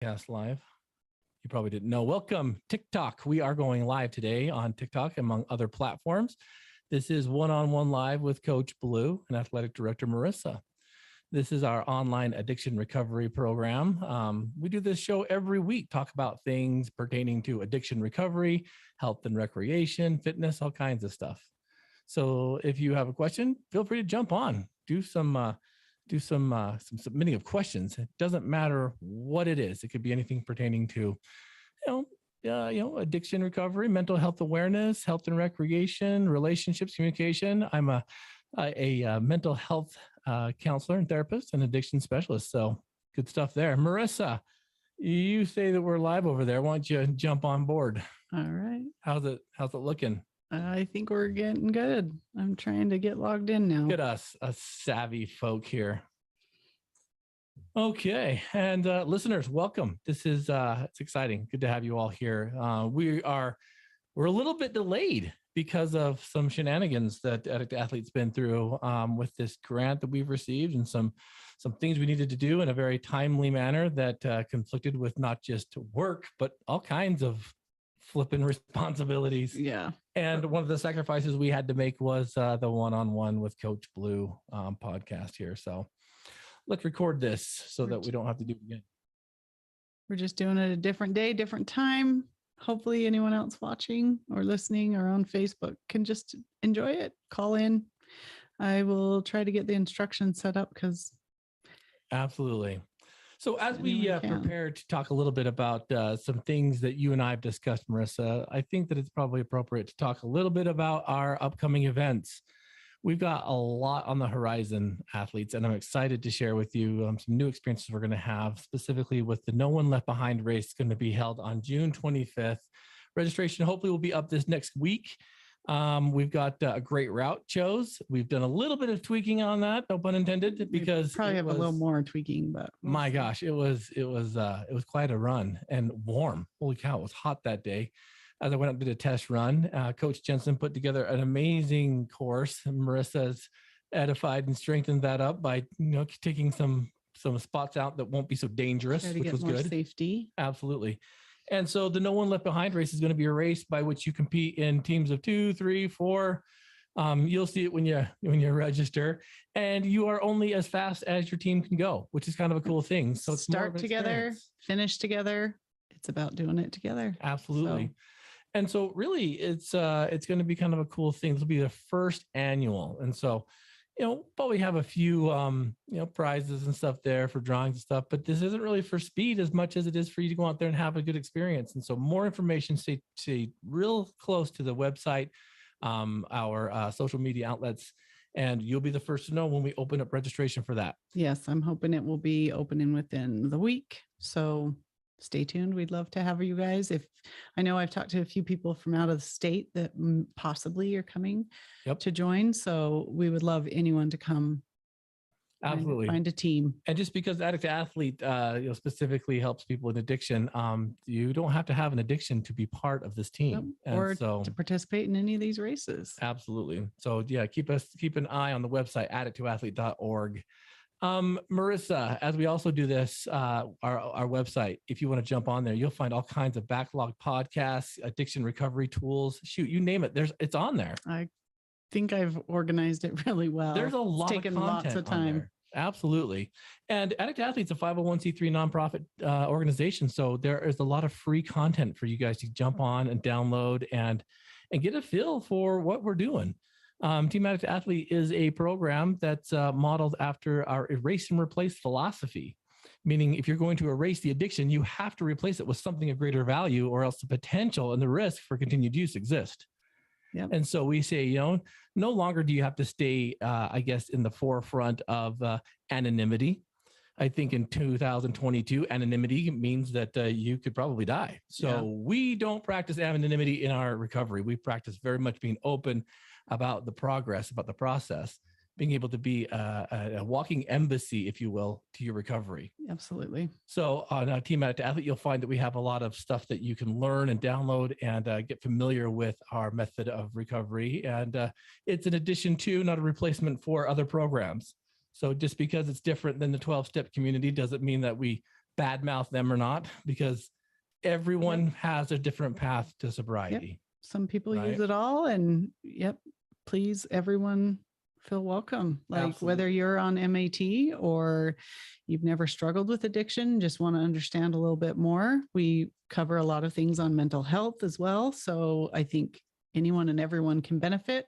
Podcast live. You probably didn't know. Welcome, TikTok. We are going live today on TikTok, among other platforms. This is one-on-one live with Coach Blu and Athletic Director Marissa. This is our online addiction recovery program. We do this show every week, talk about things pertaining to addiction recovery, health and recreation, fitness, all kinds of stuff. So if you have a question, feel free to jump on. Do some submitting of questions. It doesn't matter what it is. It could be anything pertaining to, addiction recovery, mental health awareness, health and recreation, relationships, communication. I'm a mental health counselor and therapist and addiction specialist. So good stuff there. Marissa, you say that we're live over there. Why don't you jump on board? All right. How's it looking? I think we're getting good. I'm trying to get logged in now. Look at us, a savvy folk here. Okay, and listeners, welcome. This is it's exciting. Good to have you all here. We're a little bit delayed because of some shenanigans that Addict Athlete's been through with this grant that we've received, and some things we needed to do in a very timely manner that conflicted with not just work but all kinds of flipping responsibilities. Yeah. And one of the sacrifices we had to make was the one-on-one with Coach Blu podcast here. So let's record this so that we don't have to do it again. We're just doing it a different day, different time. Hopefully anyone else watching or listening or on Facebook can just enjoy it. Call in. I will try to get the instructions set up because. Absolutely. So as we prepare to talk a little bit about some things that you and I have discussed, Marissa, I think that it's probably appropriate to talk a little bit about our upcoming events. We've got a lot on the horizon, athletes, and I'm excited to share with you some new experiences we're going to have, specifically with the No One Left Behind race going to be held on June 25th. Registration hopefully will be up this next week. We've got a great route chose. We've done a little bit of tweaking on that, no pun intended, because we probably have a little more tweaking, but my gosh, it was quite a run and warm. Holy cow, it was hot that day. As I went up and did a test run, Coach Jensen put together an amazing course. Marissa's edified and strengthened that up by taking some spots out that won't be so dangerous, which was good. Safety, absolutely. And so the No One Left Behind race is going to be a race by which you compete in teams of 2, 3, 4. You'll see it when you register, and you are only as fast as your team can go, which is kind of a cool thing. So it's start together, finish together. It's about doing it together. Absolutely. So. And so really it's going to be kind of a cool thing. This will be the first annual. And so, probably have a few, prizes and stuff there for drawings and stuff, but this isn't really for speed as much as it is for you to go out there and have a good experience. And so more information, stay real close to the website, our social media outlets, and you'll be the first to know when we open up registration for that. Yes, I'm hoping it will be opening within the week. So stay tuned. We'd love to have you guys. If I know I've talked to a few people from out of the state that possibly are coming to join. So we would love anyone to come. Absolutely. Find a team. And just because Addict Athlete specifically helps people with addiction, you don't have to have an addiction to be part of this team. Or to participate in any of these races. Absolutely. So yeah, keep an eye on the website, addict2athlete.org. Marissa, as we also do this, our website, if you want to jump on there, you'll find all kinds of backlog podcasts, addiction recovery tools, shoot, you name it. It's on there. I think I've organized it really well. There's a lot of content lots of time. Absolutely. And Addict Athlete's a 501c3 nonprofit organization. So there is a lot of free content for you guys to jump on and download and get a feel for what we're doing. Team Addict Athlete is a program that's modeled after our erase and replace philosophy, meaning if you're going to erase the addiction, you have to replace it with something of greater value, or else the potential and the risk for continued use exist. Yep. And so we say, no longer do you have to stay, in the forefront of anonymity. I think in 2022, anonymity means that you could probably die. So we don't practice anonymity in our recovery. We practice very much being open about the progress, about the process, being able to be a walking embassy, if you will, to your recovery. Absolutely. So on Team Addict Athlete, you'll find that we have a lot of stuff that you can learn and download and get familiar with our method of recovery. And it's an addition to, not a replacement for, other programs. So just because it's different than the 12-step community doesn't mean that we badmouth them or not, because everyone has a different path to sobriety. Yep. Some people right? use it all, and please, everyone feel welcome. Like Absolutely. whether you're on MAT or you've never struggled with addiction, just want to understand a little bit more. We cover a lot of things on mental health as well. So I think anyone and everyone can benefit.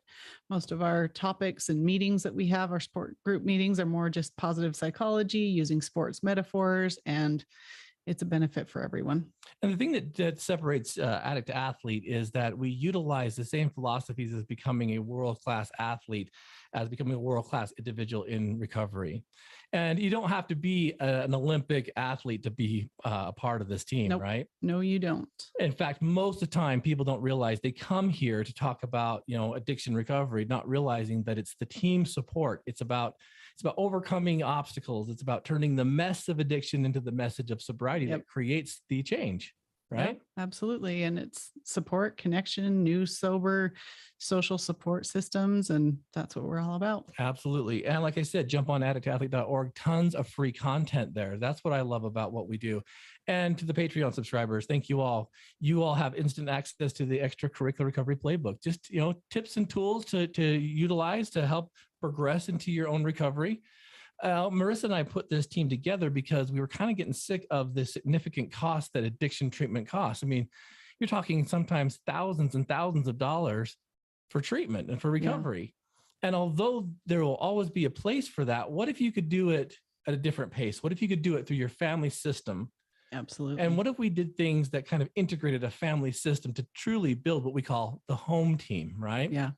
Most of our topics and meetings that we have, our sport group meetings, are more just positive psychology, using sports metaphors, and it's a benefit for everyone. And the thing that separates Addict Athlete is that we utilize the same philosophies as becoming a world-class athlete, as becoming a world-class individual in recovery. And you don't have to be an Olympic athlete to be a part of this team, Nope. right? No, you don't. In fact, most of the time, people don't realize they come here to talk about, addiction recovery, not realizing that it's the team support. It's about overcoming obstacles. It's about turning the mess of addiction into the message of sobriety that creates the change, right? Yeah, absolutely. And it's support, connection, new, sober, social support systems. And that's what we're all about. Absolutely. And like I said, jump on addictathlete.org. Tons of free content there. That's what I love about what we do. And to the Patreon subscribers, thank you all. You all have instant access to the extracurricular recovery playbook. Just, tips and tools to utilize to help progress into your own recovery. Marissa and I put this team together because we were kind of getting sick of the significant cost that addiction treatment costs. I mean, you're talking sometimes thousands and thousands of dollars for treatment and for recovery. Yeah. And although there will always be a place for that, what if you could do it at a different pace? What if you could do it through your family system? Absolutely. And what if we did things that kind of integrated a family system to truly build what we call the home team, right? Yeah.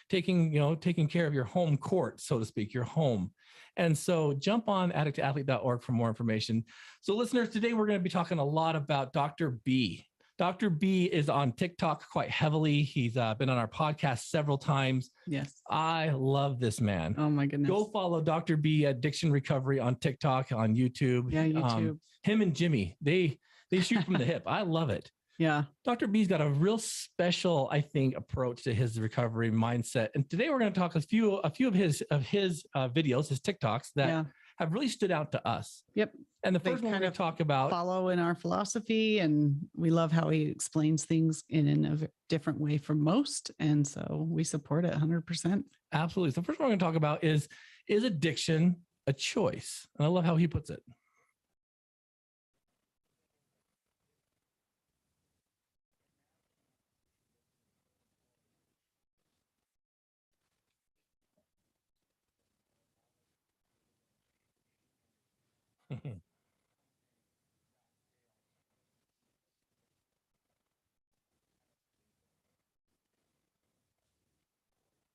Taking care of your home court, so to speak, your home. And so jump on addictathlete.org for more information. So listeners, today we're going to be talking a lot about Dr. B. Dr. B is on TikTok quite heavily. He's been on our podcast several times. Yes. I love this man. Oh my goodness. Go follow Dr. B Addiction Recovery on TikTok, on YouTube. Yeah, YouTube. Him and Jimmy, they shoot from the hip. I love it. Yeah. Dr. B's got a real special, I think, approach to his recovery mindset. And today we're going to talk a few of his videos, his TikToks that have really stood out to us. Yep. And the first one we're going to talk about, follow in our philosophy, and we love how he explains things in a different way from most. And so we support it 100%. Absolutely. So the first one we're going to talk about is addiction a choice? And I love how he puts it.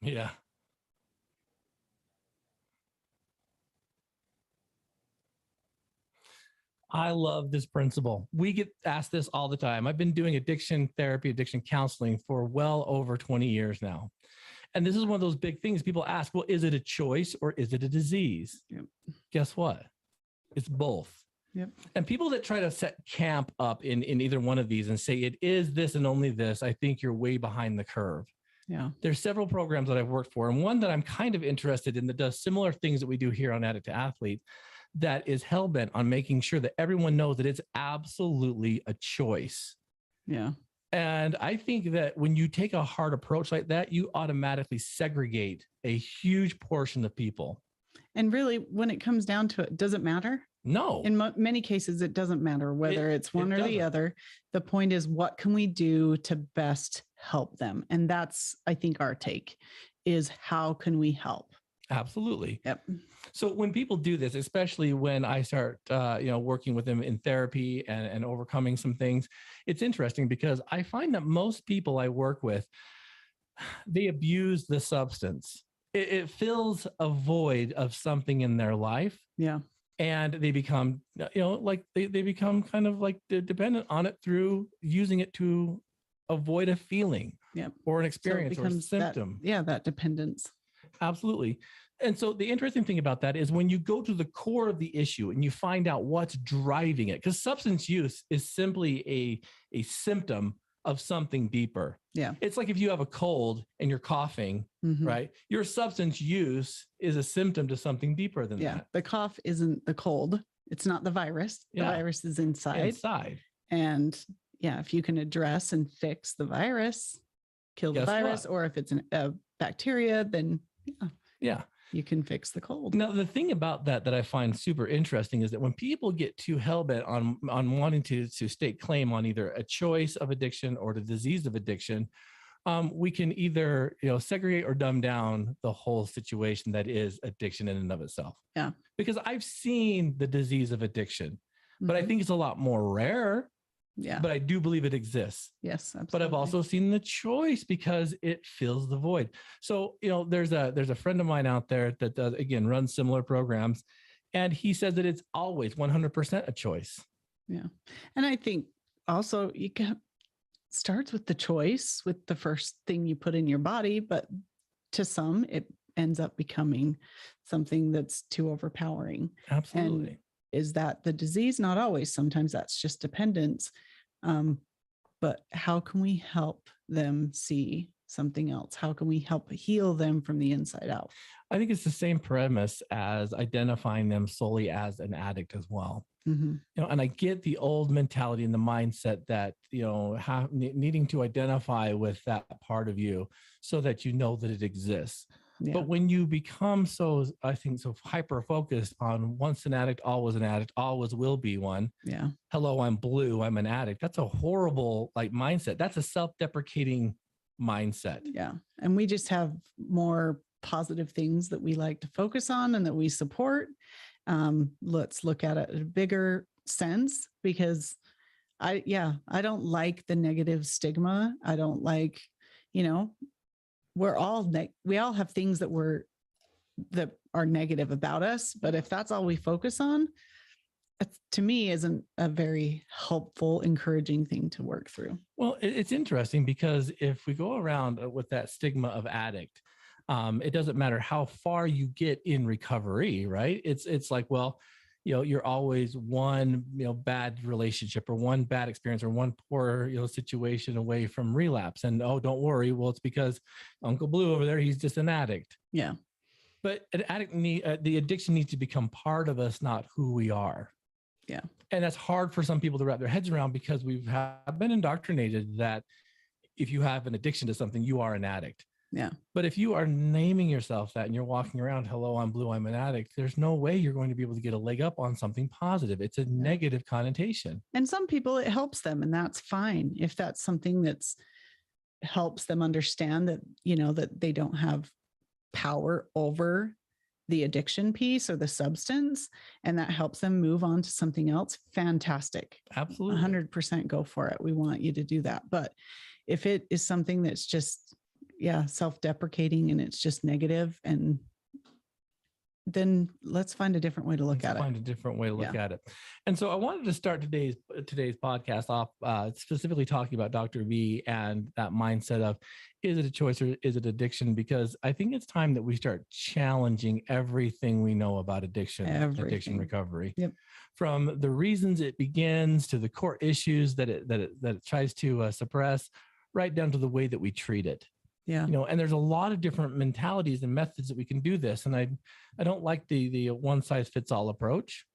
Yeah. I love this principle. We get asked this all the time. I've been doing addiction therapy, addiction counseling for well over 20 years now. And this is one of those big things people ask, well, is it a choice or is it a disease? Yep. Guess what? It's both. Yep. And people that try to set camp up in either one of these and say it is this and only this, I think you're way behind the curve. Yeah. There's several programs that I've worked for, and one that I'm kind of interested in that does similar things that we do here on Addict Athlete, that is hellbent on making sure that everyone knows that it's absolutely a choice. Yeah. And I think that when you take a hard approach like that, you automatically segregate a huge portion of people. And really, when it comes down to it, does it matter? No. In many cases, it doesn't matter whether it's one or the other. The point is, what can we do to best help them? And that's, I think, our take is, how can we help? Absolutely. Yep. So when people do this, especially when I start, working with them in therapy and overcoming some things, it's interesting because I find that most people I work with, they abuse the substance. It fills a void of something in their life. Yeah. And they become, like they become kind of like dependent on it through using it to avoid a feeling or an experience or a symptom. That dependence. Absolutely. And so the interesting thing about that is when you go to the core of the issue and you find out what's driving it, because substance use is simply a symptom of something deeper. Yeah. It's like if you have a cold and you're coughing, right? Your substance use is a symptom to something deeper than that. The cough isn't the cold. It's not the virus. The virus is inside. And yeah, if you can address and fix the virus, kill the virus, or if it's a bacteria, then you can fix the cold. Now, the thing about that I find super interesting is that when people get too hell-bent on wanting to stake claim on either a choice of addiction or the disease of addiction, we can either segregate or dumb down the whole situation that is addiction in and of itself. Yeah. Because I've seen the disease of addiction, but I think it's a lot more rare. Yeah. But I do believe it exists. Yes, absolutely. But I've also seen the choice because it fills the void. So, there's a friend of mine out there that does, again, runs similar programs. And he says that it's always 100% a choice. Yeah. And I think also starts with the choice, with the first thing you put in your body, but to some, it ends up becoming something that's too overpowering. Absolutely. And is that the disease? Not always. Sometimes that's just dependence. But how can we help them see something else? How can we help heal them from the inside out? I think it's the same premise as identifying them solely as an addict as well. Mm-hmm. And I get the old mentality and the mindset that, needing to identify with that part of you so that you know that it exists. Yeah. But when you become so hyper-focused on once an addict, always will be one. Yeah. Hello, I'm blue, I'm an addict. That's a horrible mindset. That's a self-deprecating mindset. Yeah. And we just have more positive things that we like to focus on and that we support. Let's look at it in a bigger sense, because I don't like the negative stigma. I don't like, we all have things that are negative about us, but if that's all we focus on, to me isn't a very helpful, encouraging thing to work through. Well, it's interesting because if we go around with that stigma of addict, it doesn't matter how far you get in recovery, right? It's like, well, you're always one, bad relationship or one bad experience or one poor, situation away from relapse. And, oh, don't worry. Well, it's because Uncle Blue over there, he's just an addict. Yeah. But an addict the addiction needs to become part of us, not who we are. Yeah. And that's hard for some people to wrap their heads around because we have been indoctrinated that if you have an addiction to something, you are an addict. Yeah. But if you are naming yourself that and you're walking around, hello, I'm blue, I'm an addict, there's no way you're going to be able to get a leg up on something positive. It's a negative connotation. And some people, it helps them, and that's fine. If that's something that's helps them understand that, that they don't have power over the addiction piece or the substance, and that helps them move on to something else, fantastic. Absolutely. 100% go for it. We want you to do that. But if it is something that's just, self-deprecating and it's just negative, and then let's find a different way to look at it. Find a different way to look at it. And so I wanted to start today's podcast off specifically talking about Dr. V and that mindset of, is it a choice or is it addiction? Because I think it's time that we start challenging everything we know about addiction recovery. Yep. From the reasons it begins to the core issues that it tries to suppress, right down to the way that we treat it. Yeah. And there's a lot of different mentalities and methods that we can do this. And I don't like the one size fits all approach,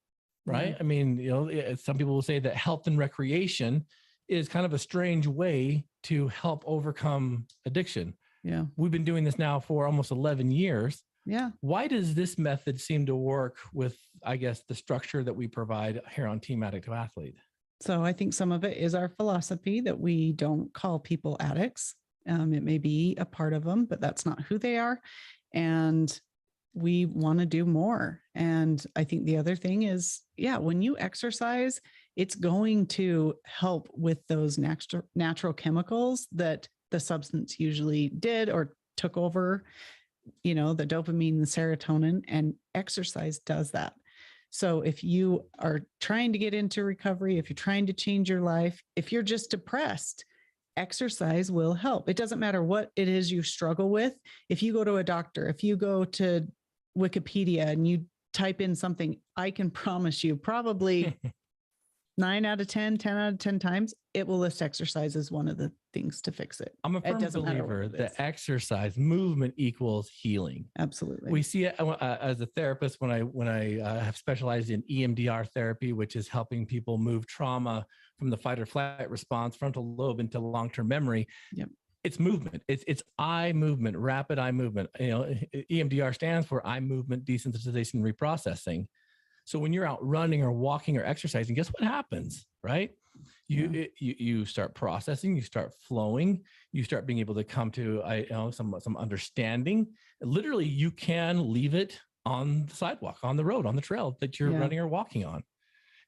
right? Mm-hmm. I mean, some people will say that health and recreation is kind of a strange way to help overcome addiction. Yeah. We've been doing this now for almost 11 years. Yeah. Why does this method seem to work with, I guess, the structure that we provide here on Team Addict II Athlete? So I think some of it is our philosophy that we don't call people addicts. It may be a part of them, but that's not who they are. And we want to do more. And I think the other thing is, when you exercise, it's going to help with those natural chemicals that the substance usually did or took over, the dopamine, the serotonin, and exercise does that. So if you are trying to get into recovery, if you're trying to change your life, if you're just depressed, exercise will help. It doesn't matter what it is you struggle with. If you go to a doctor, if you go to Wikipedia and you type in something, I can promise you probably 9 out of 10, 10 out of 10 times, it will list exercise as one of the things to fix it. I'm a firm believer that exercise movement equals healing. Absolutely. We see it as a therapist when I have specialized in EMDR therapy, which is helping people move trauma from the fight or flight response, frontal lobe, into long-term memory. Yep. It's movement. It's eye movement, rapid eye movement. EMDR stands for eye movement desensitization reprocessing. So when you're out running or walking or exercising, guess what happens, right? You start processing, you start flowing, you start being able to come to some understanding. Literally, you can leave it on the sidewalk, on the road, on the trail that you're running or walking on.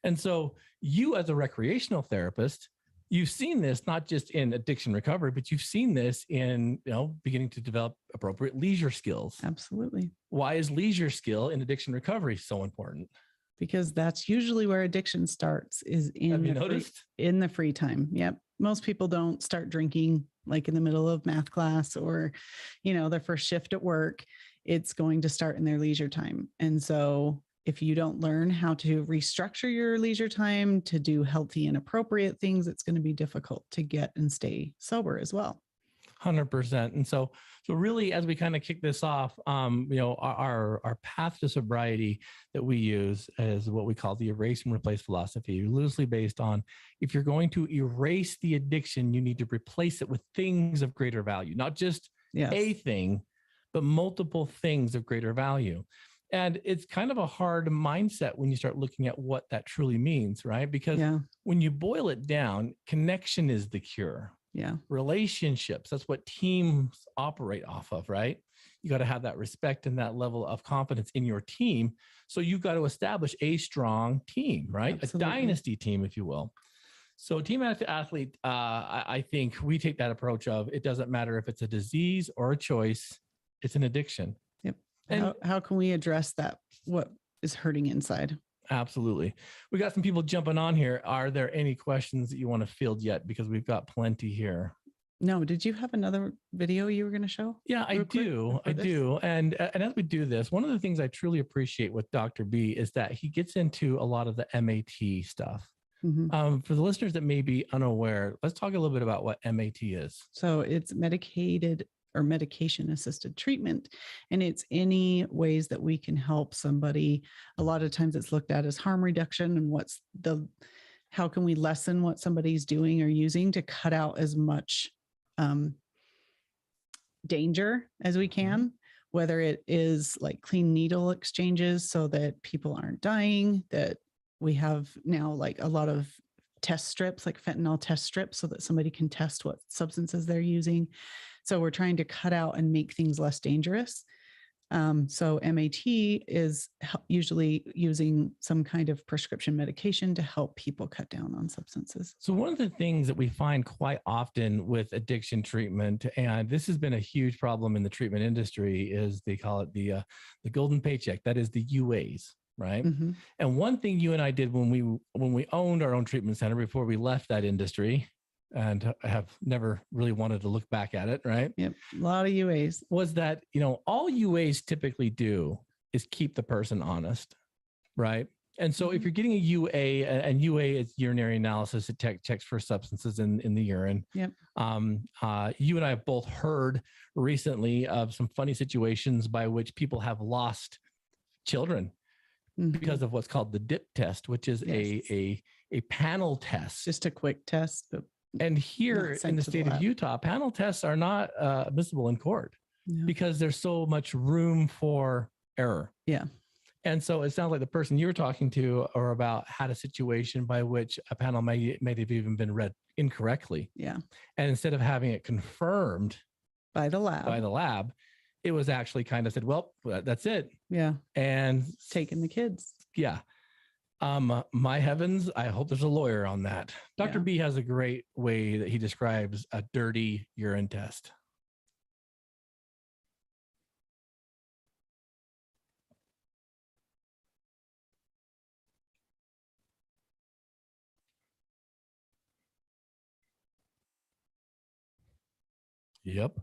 And so you, as a recreational therapist, you've seen this not just in addiction recovery, but you've seen this in beginning to develop appropriate leisure skills. Absolutely. Why is leisure skill in addiction recovery so important? Because that's usually where addiction starts, is in the free time. Yep. Most people don't start drinking like in the middle of math class or, their first shift at work. It's going to start in their leisure time. And so if you don't learn how to restructure your leisure time to do healthy and appropriate things, it's going to be difficult to get and stay sober as well. 100%. And so really, as we kind of kick this off, our path to sobriety that we use is what we call the erase and replace philosophy, loosely based on, if you're going to erase the addiction, you need to replace it with things of greater value, not just a thing, but multiple things of greater value. And it's kind of a hard mindset when you start looking at what that truly means, right? Because when you boil it down, connection is the cure. Yeah. Relationships, that's what teams operate off of, right? You got to have that respect and that level of confidence in your team. So you've got to establish a strong team, right? Absolutely. A dynasty team, if you will. So Team Athlete, I think we take that approach of, it doesn't matter if it's a disease or a choice, it's an addiction. Yep. And how can we address that? What is hurting inside? Absolutely. We got some people jumping on here. Are there any questions that you want to field yet? Because we've got plenty here. No. Did you have another video you were going to show? Yeah, I do. And as we do this, one of the things I truly appreciate with Dr. B is that he gets into a lot of the MAT stuff. Mm-hmm. For the listeners that may be unaware, let's talk a little bit about what MAT is. So it's medicated or medication assisted treatment. And it's any ways that we can help somebody. A lot of times it's looked at as harm reduction, and how can we lessen what somebody's doing or using to cut out as much danger as we can, whether it is like clean needle exchanges so that people aren't dying, that we have now like a lot of test strips, like fentanyl test strips, so that somebody can test what substances they're using. So we're trying to cut out and make things less dangerous. So MAT is usually using some kind of prescription medication to help people cut down on substances. So one of the things that we find quite often with addiction treatment, and this has been a huge problem in the treatment industry, is they call it the golden paycheck. That is the UAs. Right. Mm-hmm. And one thing you and I did when we owned our own treatment center before we left that industry, and I have never really wanted to look back at it, right? Yep. A lot of UAs. Was that, all UAs typically do is keep the person honest, right? And so if you're getting a UA, and UA is urinary analysis, it checks for substances in the urine. Yep. You and I have both heard recently of some funny situations by which people have lost children because of what's called the DIP test, which is a panel test. Just a quick test. And here in the state of Utah, panel tests are not admissible in court because there's so much room for error. Yeah. And so it sounds like the person you were talking to or about had a situation by which a panel may have even been read incorrectly. Yeah. And instead of having it confirmed by the lab, it was actually kind of said, well, that's it. Yeah. And taking the kids. Yeah. My heavens, I hope there's a lawyer on that. Dr. B has a great way that he describes a dirty urine test. Yep.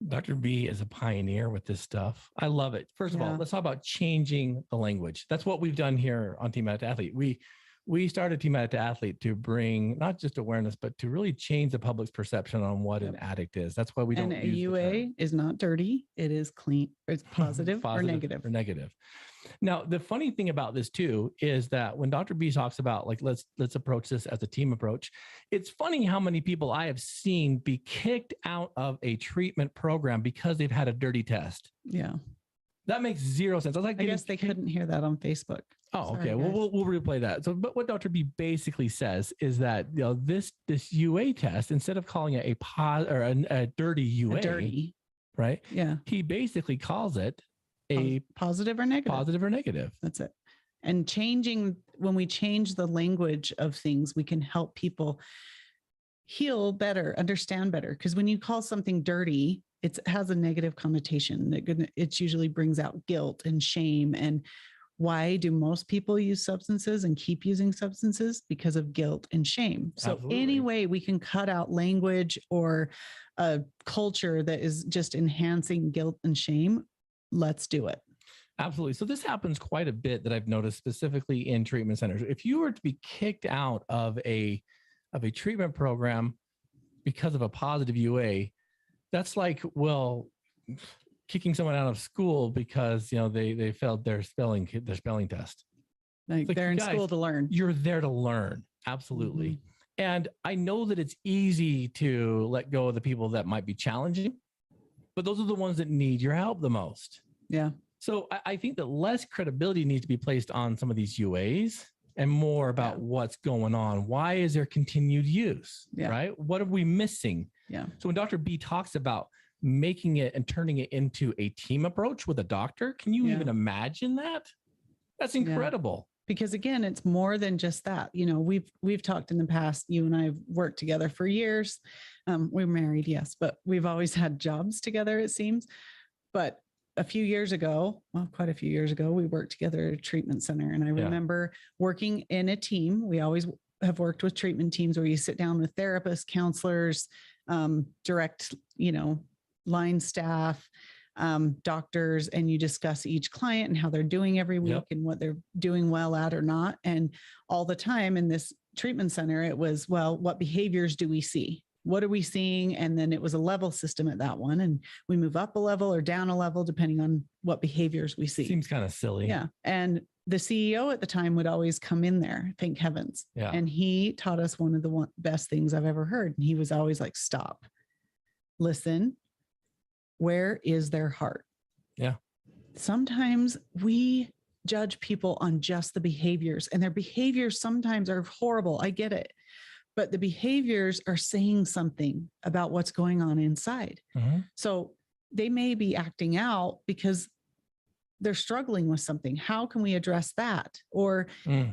Dr. B is a pioneer with this stuff. I love it. First of all, let's talk about changing the language. That's what we've done here on Team Addict Athlete. We started Team Addict Athlete to bring not just awareness, but to really change the public's perception on what an addict is. That's why we don't use UA the term. is not dirty. It is clean. It's positive or negative. Now, the funny thing about this too is that when Dr. B talks about like, let's approach this as a team approach, it's funny how many people I have seen be kicked out of a treatment program because they've had a dirty test. Yeah. That makes zero sense. I guess they couldn't hear that on Facebook. Oh, okay. Well, we'll replay that. So, but what Dr. B basically says is that, you know, this UA test, instead of calling it a dirty UA, right? Yeah. He basically calls it a positive or negative. Positive or negative. That's it. And when we change the language of things, we can help people heal better, understand better. Because when you call something dirty, it has a negative connotation. It usually brings out guilt and shame. And why do most people use substances and keep using substances? Because of guilt and shame. So Absolutely. Any way we can cut out language or a culture that is just enhancing guilt and shame, let's do it. Absolutely. So this happens quite a bit that I've noticed specifically in treatment centers. If you were to be kicked out of a treatment program because of a positive UA, that's like, well, kicking someone out of school because, you know, they failed their spelling test. Like they're in school to learn. You're there to learn. Absolutely. Mm-hmm. And I know that it's easy to let go of the people that might be challenging, but those are the ones that need your help the most. Yeah. So I think that less credibility needs to be placed on some of these UAs and more about what's going on. Why is there continued use, right? What are we missing? Yeah. So when Dr. B talks about making it and turning it into a team approach with a doctor, can you even imagine that? That's incredible. Because again, it's more than just that. You know, we've talked in the past, you and I have worked together for years. We're married, yes, but we've always had jobs together, it seems. But quite a few years ago, we worked together at a treatment center. And I remember working in a team. We always have worked with treatment teams where you sit down with therapists, counselors, direct, line staff, doctors, and you discuss each client and how they're doing every week and what they're doing well at or not. And all the time in this treatment center, it was, well, what behaviors do we see? What are we seeing? And then it was a level system at that one. And we move up a level or down a level, depending on what behaviors we see. Seems kind of silly. Yeah. And the CEO at the time would always come in there, thank heavens. Yeah. And he taught us one of the best things I've ever heard. And he was always like, stop, listen, where is their heart? Yeah. Sometimes we judge people on just the behaviors, and their behaviors sometimes are horrible. I get it. But the behaviors are saying something about what's going on inside. Mm-hmm. So they may be acting out because they're struggling with something. How can we address that? Or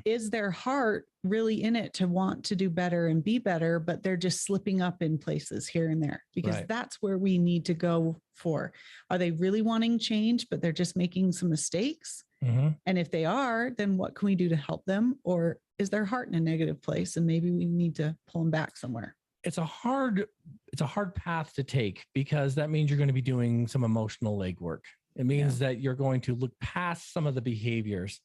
is their heart really in it to want to do better and be better, but they're just slipping up in places here and there? Because that's where we need to go for. Are they really wanting change, but they're just making some mistakes? Mm-hmm. And if they are, then what can we do to help them? Or is their heart in a negative place and maybe we need to pull them back somewhere? It's a hard path to take, because that means you're going to be doing some emotional legwork. It means that you're going to look past some of the behaviors.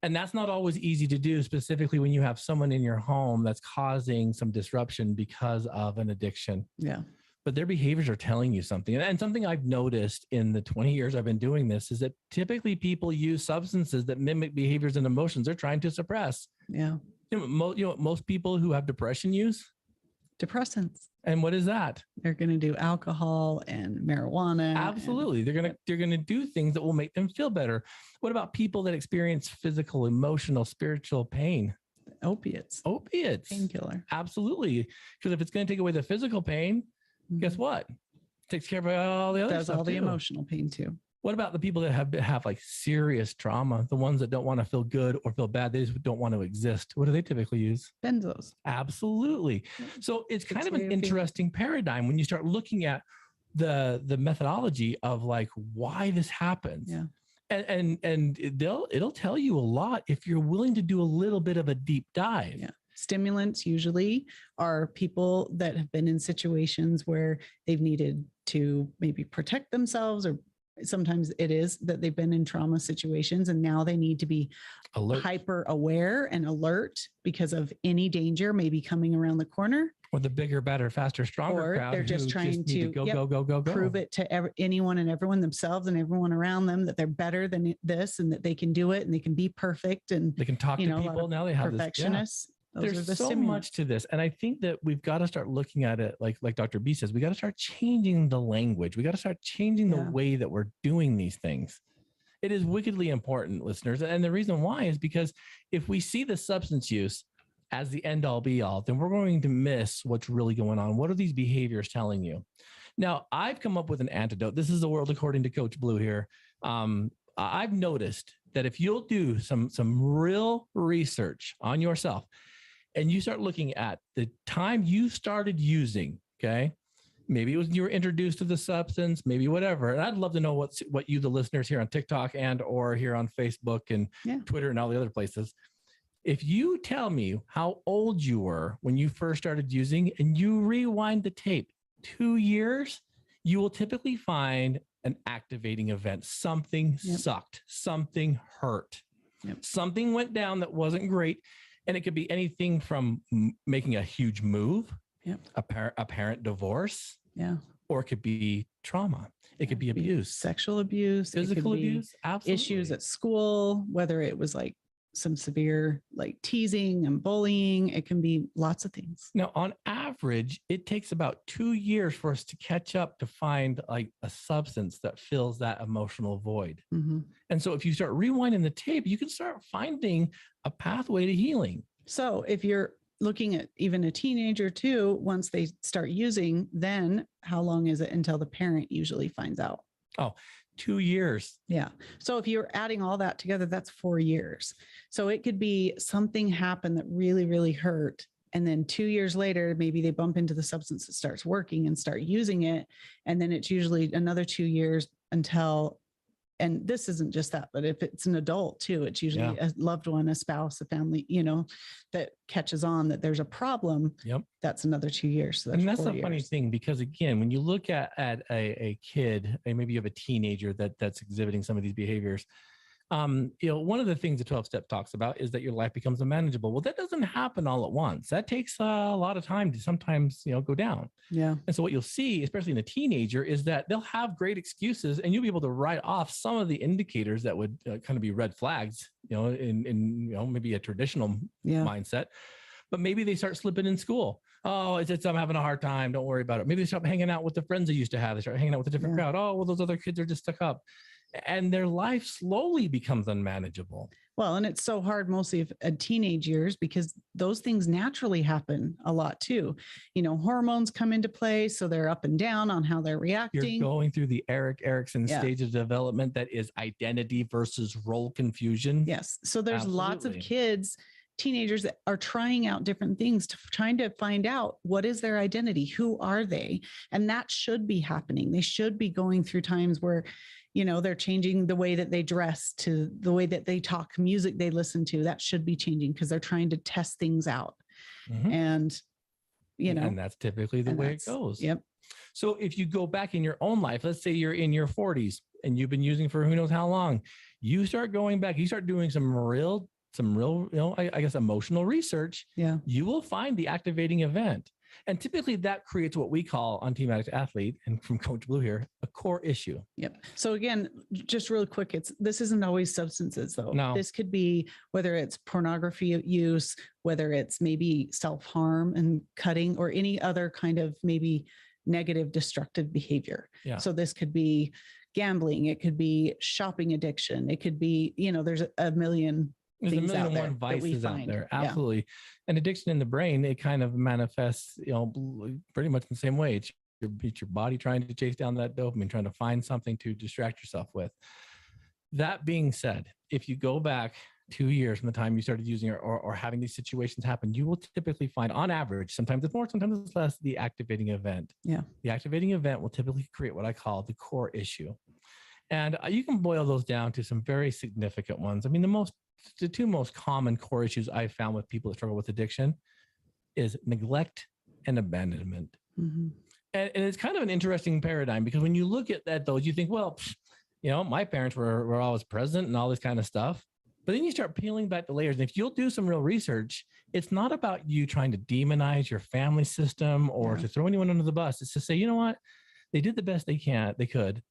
And that's not always easy to do, specifically when you have someone in your home that's causing some disruption because of an addiction. Yeah. But their behaviors are telling you something. And something I've noticed in the 20 years I've been doing this is that typically people use substances that mimic behaviors and emotions they're trying to suppress. Yeah. You know what most people who have depression use? Depressants. And what is that? They're going to do alcohol and marijuana. Absolutely. They're going to do things that will make them feel better. What about people that experience physical, emotional, spiritual pain? Opiates. Painkiller. Absolutely. Because if it's going to take away the physical pain, guess what? It takes care of all the other stuff. Does all the emotional pain too. What about the people that have like serious trauma? The ones that don't want to feel good or feel bad, they just don't want to exist. What do they typically use? Benzos. Absolutely. So it's kind of an interesting paradigm when you start looking at the methodology of like why this happens. Yeah. And it'll tell you a lot if you're willing to do a little bit of a deep dive. Yeah. Stimulants usually are people that have been in situations where they've needed to maybe protect themselves, or sometimes it is that they've been in trauma situations and now they need to be hyper aware and alert because of any danger maybe coming around the corner. Or the bigger, better, faster, stronger or crowd. They're just trying to go. Prove it to anyone and everyone, themselves and everyone around them, that they're better than this and that they can do it and they can be perfect. And they can talk to people. Now they have perfectionists. There's so much to this. And I think that we've got to start looking at it like Dr. B says, we got to start changing the language. We got to start changing the way that we're doing these things. It is wickedly important, listeners. And the reason why is because if we see the substance use as the end all be all, then we're going to miss what's really going on. What are these behaviors telling you? Now, I've come up with an antidote. This is the world according to Coach Blu here. I've noticed that if you'll do some real research on yourself and you start looking at the time you started using, okay, maybe it was you were introduced to the substance, maybe whatever. And I'd love to know what you, the listeners here on TikTok and or here on Facebook and Twitter and all the other places. If you tell me how old you were when you first started using and you rewind the tape 2 years, you will typically find an activating event. Something sucked, something hurt, something went down that wasn't great. And it could be anything from making a huge move, a parent divorce, or it could be trauma. It could be abuse, sexual abuse, physical abuse, issues at school, whether it was like some severe like teasing and bullying. It can be lots of things. Now, on average, it takes about 2 years for us to catch up to find like a substance that fills that emotional void. And so if you start rewinding the tape, you can start finding a pathway to healing. So if you're looking at even a teenager too, once they start using, then how long is it until the parent usually finds out? 2 years. Yeah. So if you're adding all that together, that's 4 years. So it could be something happened that really, really hurt. And then 2 years later, maybe they bump into the substance that starts working and start using it. And then it's usually another 2 years until, and this isn't just that, but if it's an adult too, it's usually a loved one, a spouse, a family, that catches on that there's a problem. That's another 2 years. So that's the funny thing, because again, when you look at a kid, and maybe you have a teenager that's exhibiting some of these behaviors, one of the things the 12-step talks about is that your life becomes unmanageable. Well, that doesn't happen all at once. That takes a lot of time to sometimes, go down. And so what you'll see, especially in a teenager, is that they'll have great excuses and you'll be able to write off some of the indicators that would kind of be red flags, in maybe a traditional mindset. But maybe they start slipping in school. Oh, I'm having a hard time. Don't worry about it. Maybe they start hanging out with the friends they used to have. They start hanging out with a different crowd. Oh, well, those other kids are just stuck up. And their life slowly becomes unmanageable. Well, and it's so hard mostly at teenage years, because those things naturally happen a lot too. Hormones come into play. So they're up and down on how they're reacting. You're going through the Erik Erikson stage of development that is identity versus role confusion. Yes. So there's lots of kids, teenagers that are trying out different things, trying to find out what is their identity, who are they? And that should be happening. They should be going through times where, they're changing the way that they dress, to the way that they talk, music they listen to. That should be changing because they're trying to test things out. And, and that's typically the way it goes. Yep. So if you go back in your own life, let's say you're in your 40s and you've been using for who knows how long, you start going back, you start doing some real, I guess, emotional research. You will find the activating event. And typically that creates what we call on Team Addict Athlete, and from Coach Blu here, a core issue. So again, just really quick, this isn't always substances though. No. This could be whether it's pornography use, whether it's maybe self-harm and cutting, or any other kind of maybe negative, destructive behavior. So this could be gambling. It could be shopping addiction. It could be, there's a million There's a million and one vices out there. Absolutely. And addiction in the brain, it kind of manifests, pretty much in the same way. It's your body trying to chase down that dopamine, trying to find something to distract yourself with. That being said, if you go back 2 years from the time you started using it or having these situations happen, you will typically find, on average, sometimes it's more, sometimes it's less, the activating event. The activating event will typically create what I call the core issue. And you can boil those down to some very significant ones. I mean, the two most common core issues I've found with people that struggle with addiction is neglect and abandonment. And it's kind of an interesting paradigm, because when you look at those, you think, well, my parents were always present and all this kind of stuff. But then you start peeling back the layers. And if you'll do some real research, it's not about you trying to demonize your family system or to throw anyone under the bus. It's to say, you know what? They did the best they could.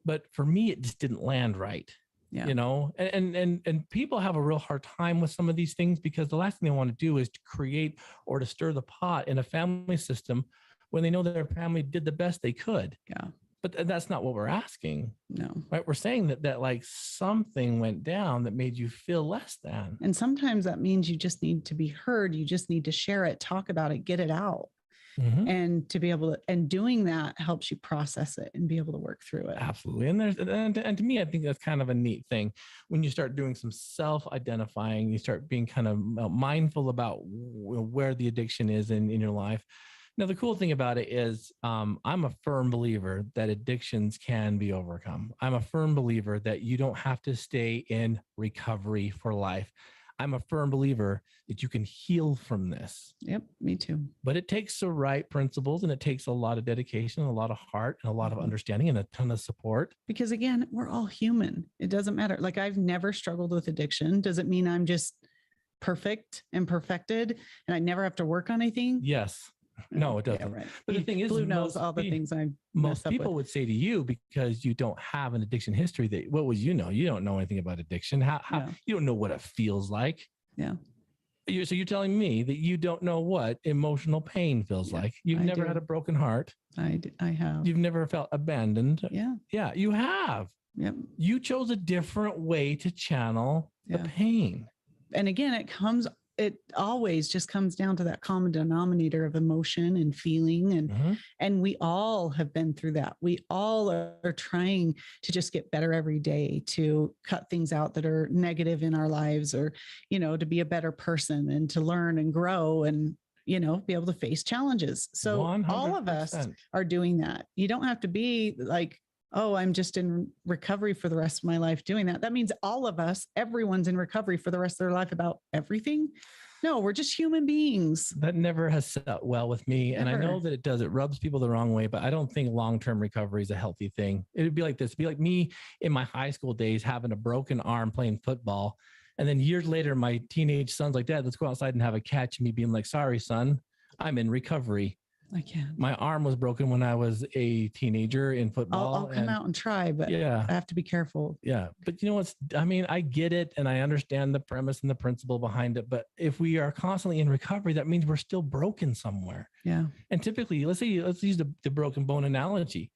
But for me, it just didn't land right. Yeah. And people have a real hard time with some of these things, because the last thing they want to do is to create or to stir the pot in a family system when they know that their family did the best they could. Yeah. But that's not what we're asking. No. Right. We're saying that like something went down that made you feel less than. And sometimes that means you just need to be heard. You just need to share it, talk about it, get it out. Mm-hmm. And to be able to, and doing that helps you process it and be able to work through it. Absolutely. And to me, I think that's kind of a neat thing. When you start doing some self-identifying, you start being kind of mindful about where the addiction is in your life. Now, the cool thing about it is I'm a firm believer that addictions can be overcome. I'm a firm believer that you don't have to stay in recovery for life. I'm a firm believer that you can heal from this. Yep, me too. But it takes the right principles, and it takes a lot of dedication, a lot of heart, and a lot of understanding, and a ton of support. Because again, we're all human. It doesn't matter. Like, I've never struggled with addiction. Does it mean I'm just perfect and perfected and I never have to work on anything? Yes. No, it doesn't. Yeah, right. But the thing is, Blu knows all the things most people would say to you, because you don't have an addiction history, that what would you know? You don't know anything about addiction. How you don't know what it feels like. Yeah. So you're telling me that you don't know what emotional pain feels like. You've never had a broken heart. I have. You've never felt abandoned. Yeah. Yeah, you have. Yep. You chose a different way to channel the pain. And again, it always just comes down to that common denominator of emotion and feeling. And we all have been through that. We all are trying to just get better every day, to cut things out that are negative in our lives, or, to be a better person and to learn and grow and, be able to face challenges. So 100%. All of us are doing that. You don't have to be like, oh, I'm just in recovery for the rest of my life doing that. That means all of us, everyone's in recovery for the rest of their life about everything. No, we're just human beings. That never has sat well with me. Never. And I know that it does. It rubs people the wrong way, but I don't think long-term recovery is a healthy thing. It would be like this. It'd be like me in my high school days having a broken arm playing football. And then years later, my teenage son's like, Dad, let's go outside and have a catch. Me being like, sorry, son, I'm in recovery. I can't. My arm was broken when I was a teenager in football. I'll come out and try, but I have to be careful. Yeah. But you know what's, I get it. And I understand the premise and the principle behind it. But if we are constantly in recovery, that means we're still broken somewhere. Yeah. And typically, let's use the broken bone analogy.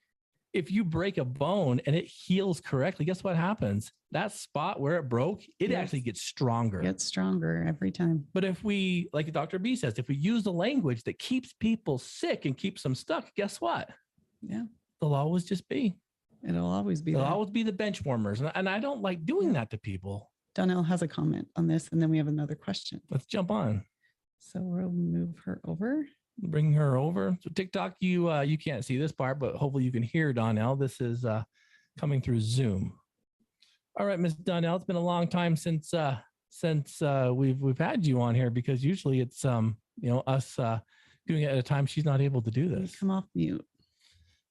If you break a bone and it heals correctly, guess what happens? That spot where it broke, it actually gets stronger. Gets stronger every time. But if we, like Dr. B says, if we use the language that keeps people sick and keeps them stuck, guess what? Yeah. They'll always just be. It'll always be. They'll always be the bench warmers. And I don't like doing that to people. Donnell has a comment on this, and then we have another question. Let's jump on. So we'll move her over. Bring her over. So TikTok, you can't see this part, but hopefully you can hear Donnell. This is coming through Zoom. All right, Miss Donnell, it's been a long time since we've had you on here, because usually it's us doing it at a time she's not able to do this. Come off mute.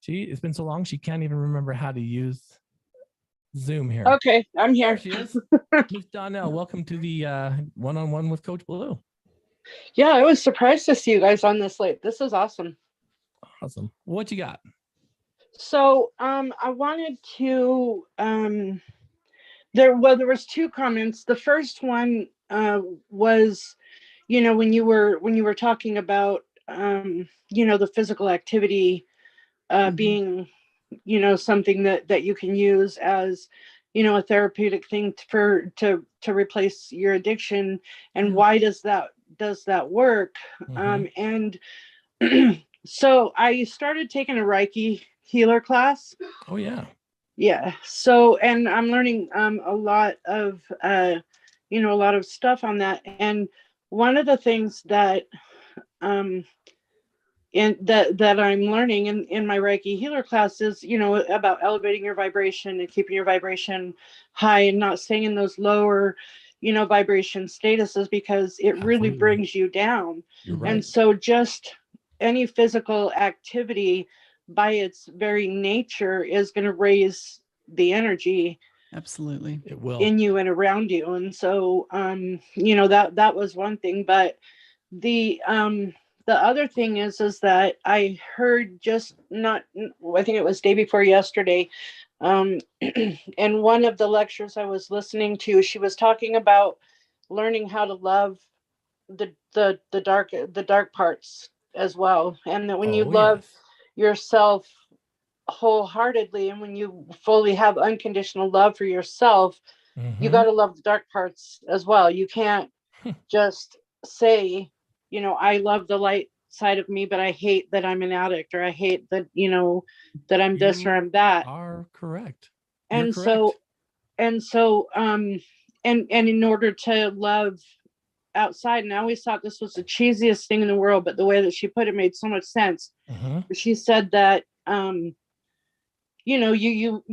It's been so long she can't even remember how to use Zoom here. Okay, I'm here. There she is. Miss Donnell, welcome to the one-on-one with Coach Blu. Yeah, I was surprised to see you guys on this late. This is awesome. Awesome. What you got? So I wanted to there was two comments. The first one was, when you were talking about the physical activity being something that you can use as a therapeutic thing to replace your addiction, and why does that work? And so I started taking a Reiki healer class. Oh yeah. Yeah. So, and I'm learning a lot of stuff on that. And one of the things that that I'm learning in my Reiki healer class is, about elevating your vibration and keeping your vibration high and not staying in those lower, vibration statuses, because it really brings you down. You're right. And so just any physical activity by its very nature is going to raise the energy Absolutely. It will. in you and around you. And so, you know, that was one thing, but the other thing is that I heard just not, I think it was day before yesterday, and one of the lectures I was listening to, she was talking about learning how to love the dark parts as well, and that when you love yourself wholeheartedly, and when you fully have unconditional love for yourself, you got to love the dark parts as well. You can't just say, you know, I love the light side of me, but I hate that I'm an addict, or I hate that, you know, that I'm this or I'm that. Are correct. And so and in order to love outside, and I always thought this was the cheesiest thing in the world, but the way that she put it made so much sense. She said that you know, you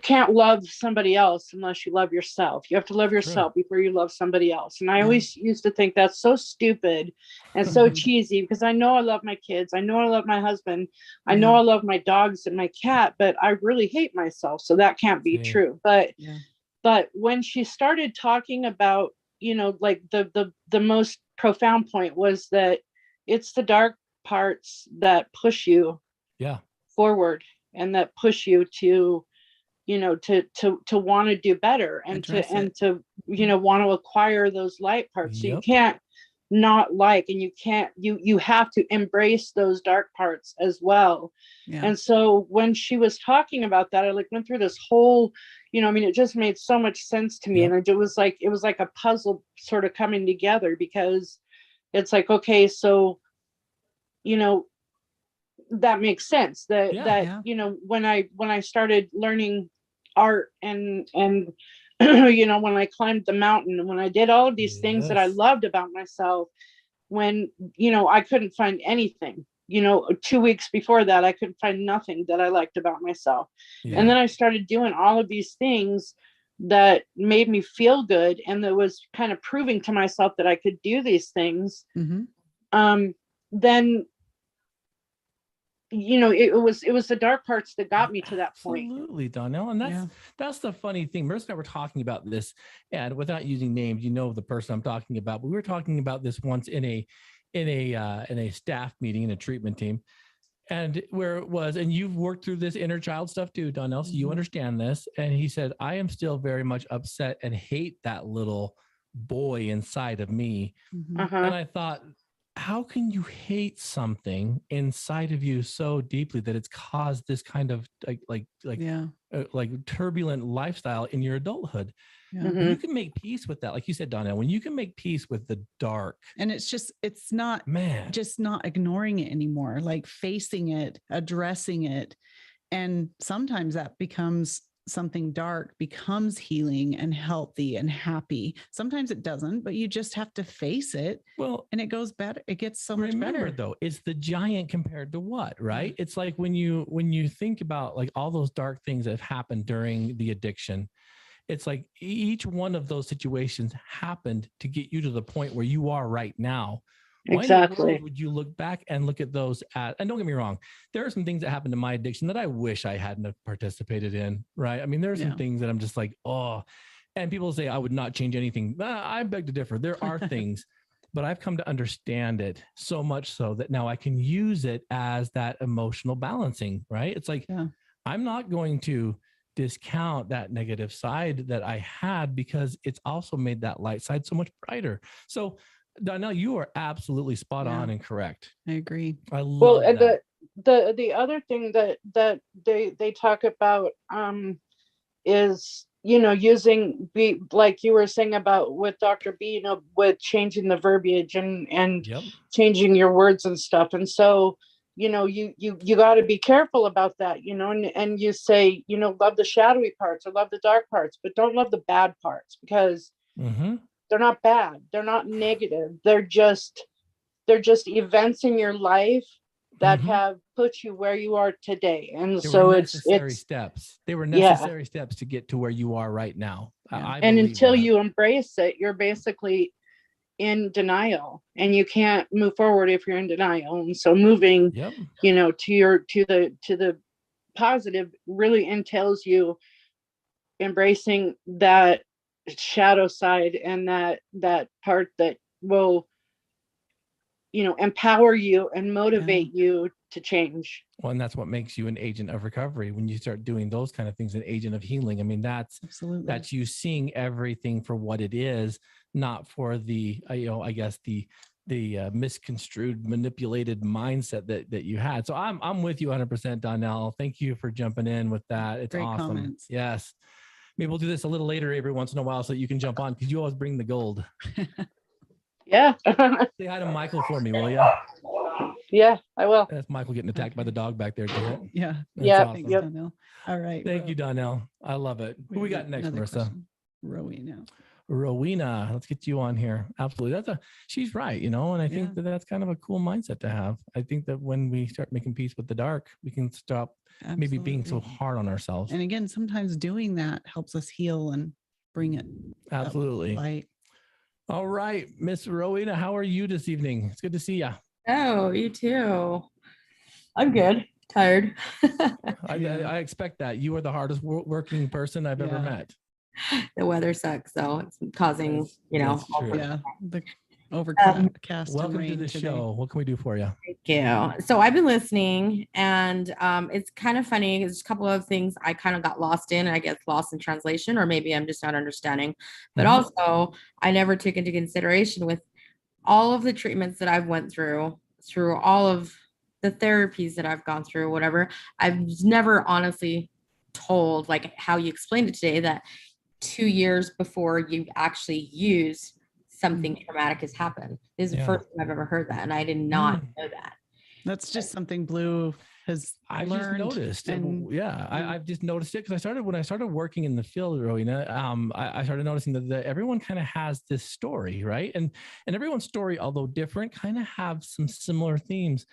can't love somebody else unless you love yourself. You have to love yourself before you love somebody else. And I always used to think that's so stupid and so cheesy, because I know I love my kids. I know I love my husband. I know I love my dogs and my cat, but I really hate myself. So that can't be true. But when she started talking about, you know, like the most profound point was that it's the dark parts that push you forward, and that push you to, you know, to want to do better, and to you know, want to acquire those light parts. So you can't not like, and you have to embrace those dark parts as well. And so when she was talking about that, I like went through this whole, you know, I mean, it just made so much sense to me. And it was like a puzzle sort of coming together, because it's like, okay, so, you know, that makes sense that you know, when I started learning art, and you know, when I climbed the mountain, and when I did all of these things that I loved about myself, when, you know, I couldn't find anything, you know, 2 weeks before that, I couldn't find nothing that I liked about myself. And then I started doing all of these things that made me feel good, and that was kind of proving to myself that I could do these things. Then, you know, it was the dark parts that got me to that point. Absolutely, Donnell. And that's the funny thing. Marissa and I were talking about this, and without using names, you know the person I'm talking about. But we were talking about this once in a staff meeting, in a treatment team, and where it was, and you've worked through this inner child stuff too, Donnell, so you understand this. And he said, I am still very much upset and hate that little boy inside of me. And I thought, how can you hate something inside of you so deeply that it's caused this kind of like turbulent lifestyle in your adulthood? When you can make peace with that, like you said, Donna, when you can make peace with the dark, and it's not just not ignoring it anymore, like facing it, addressing it. And sometimes that becomes something dark becomes healing and healthy and happy. Sometimes it doesn't, but you just have to face it. Well, and it goes better. It gets so much better. Though, it's the giant compared to what, right? It's like when you think about like all those dark things that have happened during the addiction, it's like each one of those situations happened to get you to the point where you are right now. Why in the world would you look back and look at those and don't get me wrong, there are some things that happened to my addiction that I wish I hadn't have participated in, right? I mean, there are some things that I'm just like, oh, and people say I would not change anything. I beg to differ. There are things, but I've come to understand it so much so that now I can use it as that emotional balancing, right? It's like, I'm not going to discount that negative side that I had, because it's also made that light side so much brighter. So Donnell, you are absolutely spot on and correct. I agree. I love that. The other thing that they talk about is, you know, using like you were saying about with Dr. B, you know, with changing the verbiage and changing your words and stuff. And so, you know, you got to be careful about that, you know, and you say, you know, love the shadowy parts or love the dark parts, but don't love the bad parts, because they're not bad. They're not negative. They're just events in your life that have put you where you are today. And so it's steps. They were necessary steps to get to where you are right now. And until you embrace it, you're basically in denial, and you can't move forward if you're in denial. And so moving, you know, to the positive really entails you embracing that shadow side, and that part that will, you know, empower you and motivate you to change. Well, and that's what makes you an agent of recovery. When you start doing those kind of things, an agent of healing. I mean, that's you seeing everything for what it is, not for the, you know, I guess the misconstrued, manipulated mindset that you had. So I'm with you 100%, Donnell. Thank you for jumping in with that. It's great awesome. Comments. Yes. Maybe we'll do this a little later every once in a while so that you can jump on, because you always bring the gold. Yeah. Say hi to Michael for me, will you? Yeah, I will. That's Michael getting attacked by the dog back there. Yeah. That's awesome. Thanks, Donnell. All right. Thank you, Donnell. I love it. Who we got next, Marissa? Rowena. Let's get you on here. Absolutely. She's right, you know, and I think that's kind of a cool mindset to have. I think that when we start making peace with the dark, we can stop maybe being so hard on ourselves. And again, sometimes doing that helps us heal and bring it. Absolutely. Light. All right, Miss Rowena, how are you this evening? It's good to see you. Oh, you too. I'm good. Tired. I expect that. You are the hardest working person I've ever met. The weather sucks, though. It's causing, you know, the overcast. Welcome to the show. What can we do for you? Thank you. So I've been listening, and it's kind of funny. There's a couple of things I kind of got lost in, and I get lost in translation, or maybe I'm just not understanding. But also, I never took into consideration with all of the treatments that I've went through all of the therapies that I've gone through, whatever. I've never honestly told, like how you explained it today, that 2 years before you actually use something traumatic has happened. This is the first time I've ever heard that, and I did not know that. That's just something Blu has learned. Just noticed. I've just noticed it because when I started working in the field, Rowena, I started noticing that everyone kind of has this story, right? And everyone's story, although different, kind of have some similar themes.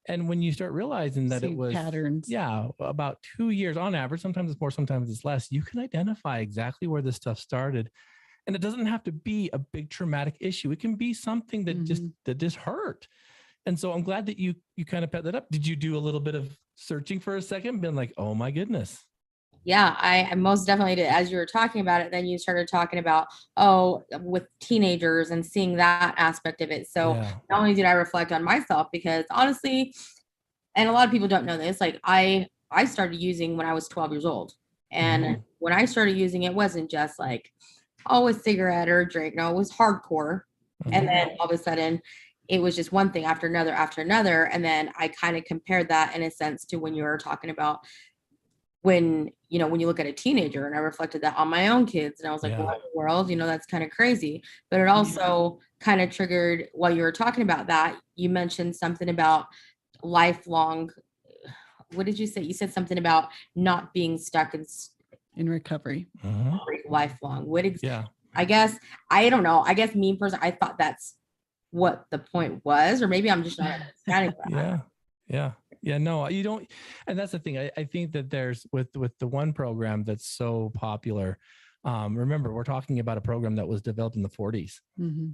And when you start realizing that it was patterns, about 2 years on average, sometimes it's more, sometimes it's less, you can identify exactly where this stuff started. And it doesn't have to be a big traumatic issue. It can be something that just hurt. And so I'm glad that you kind of put that up. Did you do a little bit of searching for a second, been like, oh my goodness? Yeah, I most definitely did. As you were talking about it, then you started talking about, with teenagers and seeing that aspect of it. So not only did I reflect on myself, because honestly, and a lot of people don't know this, like I started using when I was 12 years old. And when I started using, it wasn't just like, a cigarette or a drink. No, it was hardcore. And then all of a sudden, it was just one thing after another after another. And then I kind of compared that in a sense to when you were talking about when you look at a teenager, and I reflected that on my own kids, and I was like, what in the world, that's kind of crazy. But it also kind of triggered, while you were talking about that, you mentioned something about lifelong. What did you say? You said something about not being stuck in recovery, lifelong. I guess, I don't know. I guess me personally, I thought that's what the point was, or maybe I'm just not understanding that. Yeah, no, you don't. And that's the thing. I think that there's with the one program that's so popular. Remember, we're talking about a program that was developed in the 40s.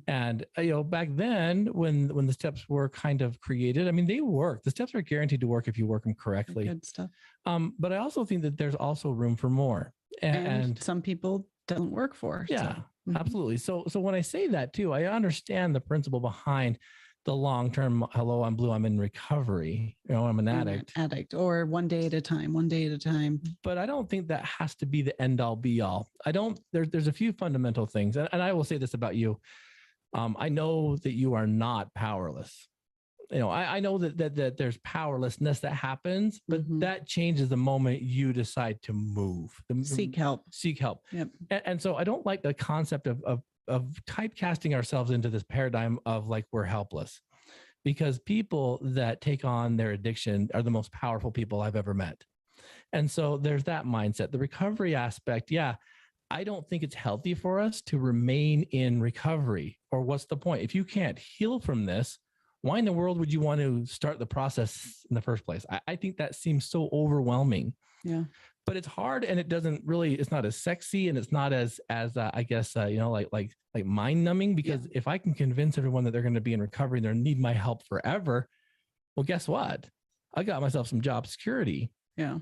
And, back then when the steps were kind of created, I mean, they work. The steps are guaranteed to work if you work them correctly. Good stuff. But I also think that there's also room for more. And some people doesn't work for. Yeah, absolutely. So when I say that too, I understand the principle behind the long-term, hello, I'm Blu, I'm in recovery, I'm an addict. Or one day at a time. But I don't think that has to be the end all be all. There's a few fundamental things. And I will say this about you. I know that you are not powerless. I know that there's powerlessness that happens, but that changes the moment you decide to move. Seek help. Yep. And so I don't like the concept of typecasting ourselves into this paradigm of like we're helpless, because people that take on their addiction are the most powerful people I've ever met. And so there's that mindset. The recovery aspect, I don't think it's healthy for us to remain in recovery. Or what's the point? If you can't heal from this, why in the world would you want to start the process in the first place? I think that seems so overwhelming. Yeah. But it's hard, and it doesn't really, it's not as sexy, and it's not as I guess, like mind numbing, because if I can convince everyone that they're going to be in recovery and they need my help forever, well, guess what? I got myself some job security. Yeah.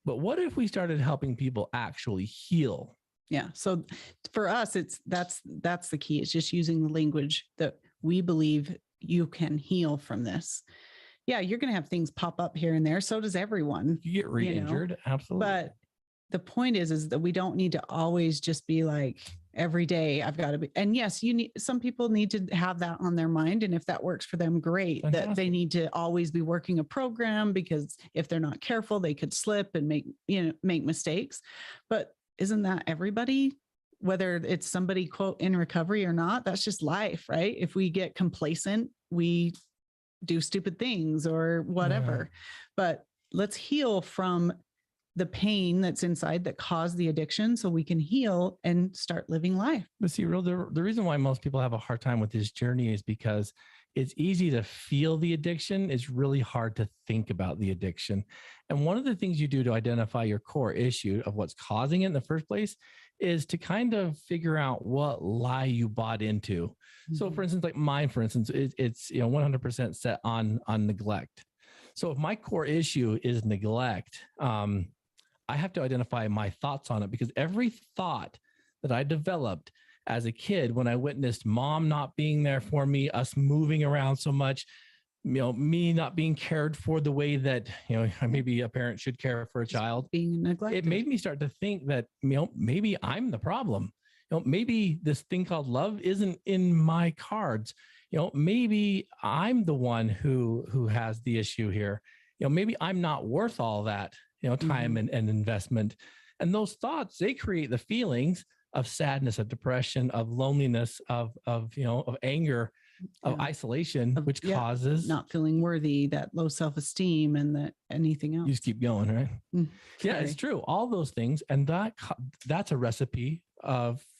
But what if we started helping people actually heal? Yeah. So for us, that's the key. It's just using the language that we believe you can heal from this. Yeah, you're going to have things pop up here and there. So does everyone. You get re-injured. Absolutely. But the point is that we don't need to always just be like, every day I've got to be. And yes, some people need to have that on their mind. And if that works for them, great. Fantastic. That they need to always be working a program, because if they're not careful, they could slip and make mistakes. But isn't that everybody? Whether it's somebody, quote, in recovery or not, that's just life, right? If we get complacent, we do stupid things or whatever. But let's heal from the pain that's inside that caused the addiction, so we can heal and start living life. But see, the reason why most people have a hard time with this journey is because it's easy to feel the addiction. It's really hard to think about the addiction. And one of the things you do to identify your core issue of what's causing it in the first place is to kind of figure out what lie you bought into. Mm-hmm. So for instance, like mine, for instance, it's 100% set on neglect. So if my core issue is neglect, I have to identify my thoughts on it, because every thought that I developed as a kid, when I witnessed mom not being there for me, us moving around so much, me not being cared for the way that, maybe a parent should care for a child, being neglected. It made me start to think that, maybe I'm the problem. Maybe this thing called love isn't in my cards. Maybe I'm the one who has the issue here. Maybe I'm not worth all that, time and investment. And those thoughts, they create the feelings of sadness, of depression, of loneliness, of anger, of isolation, which causes not feeling worthy, that low self-esteem, and that anything else. You just keep going, right? Yeah, it's true. All those things. And that's a recipe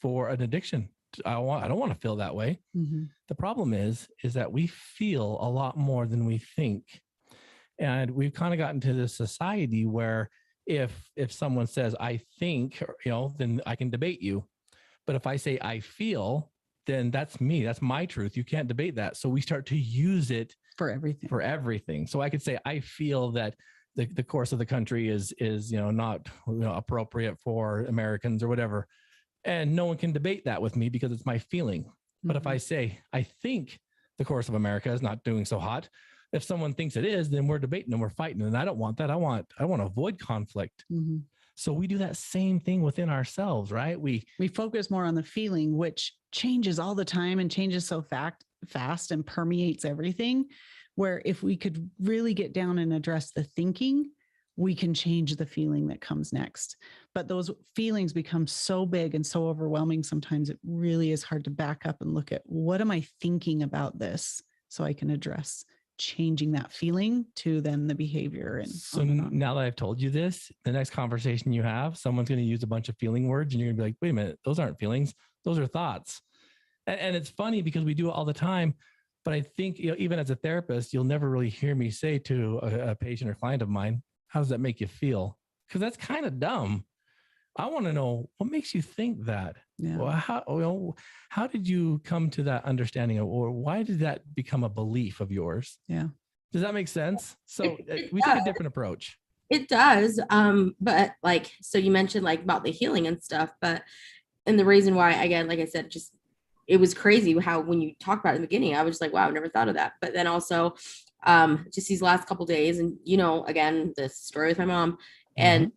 for an addiction. I don't want to feel that way. Mm-hmm. The problem is that we feel a lot more than we think. And we've kind of gotten to this society where if someone says, I think, then I can debate you. But if I say I feel, then that's me. That's my truth. You can't debate that. So we start to use it for everything. So I could say, I feel that the course of the country is not appropriate for Americans or whatever. And no one can debate that with me because it's my feeling. But if I say, I think the course of America is not doing so hot, if someone thinks it is, then we're debating and we're fighting. And I don't want that. I want to avoid conflict. Mm-hmm. So we do that same thing within ourselves, right? We focus more on the feeling, which changes all the time and changes so fast and permeates everything. Where if we could really get down and address the thinking, we can change the feeling that comes next. But those feelings become so big and so overwhelming. Sometimes it really is hard to back up and look at, what am I thinking about this, so I can address changing that feeling to then the behavior. And so now that I've told you this, the next conversation you have, someone's going to use a bunch of feeling words and you're gonna be like, wait a minute, those aren't feelings. Those are thoughts. And it's funny because we do it all the time. But I think, even as a therapist, you'll never really hear me say to a patient or client of mine, how does that make you feel? Because that's kind of dumb. I want to know, what makes you think that? Yeah. Well, how did you come to that understanding, or why did that become a belief of yours? Yeah. Does that make sense? So we take a different approach. It does. But so you mentioned about the healing and stuff, and the reason why, again, like I said, just, it was crazy how, when you talked about it in the beginning, I was just like, wow, I've never thought of that. But then also, just these last couple of days, and again, the story with my mom, and